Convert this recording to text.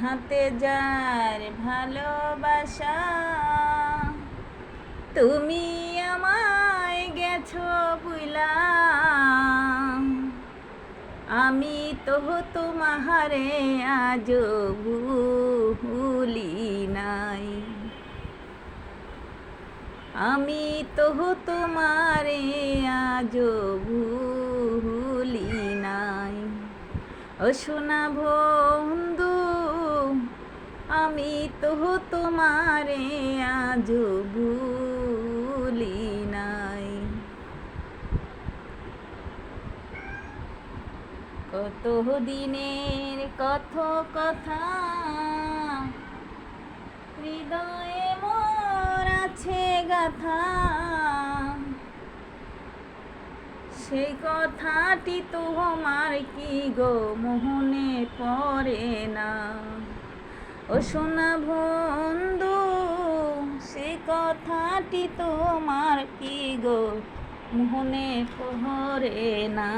হাতে যার ভালোবাসা, তুমি আমায় গেছো বুইলা, আমি তো তোমারে আজও ভুলি নাই। আমি তো তোমারে আজও ভুলি নাই। ও সোনা বন্ধু, আমি তো তোমারে আজও ভুলি নাই। কত দিনের কত কথা হৃদয়ে মোর আছে গাথা, সেই কথাটি তোমার কি গো মনে পড়ে না? ও সোনা বন্ধু, সেই কথাটি তোমার কি গো মনে পড়ে না?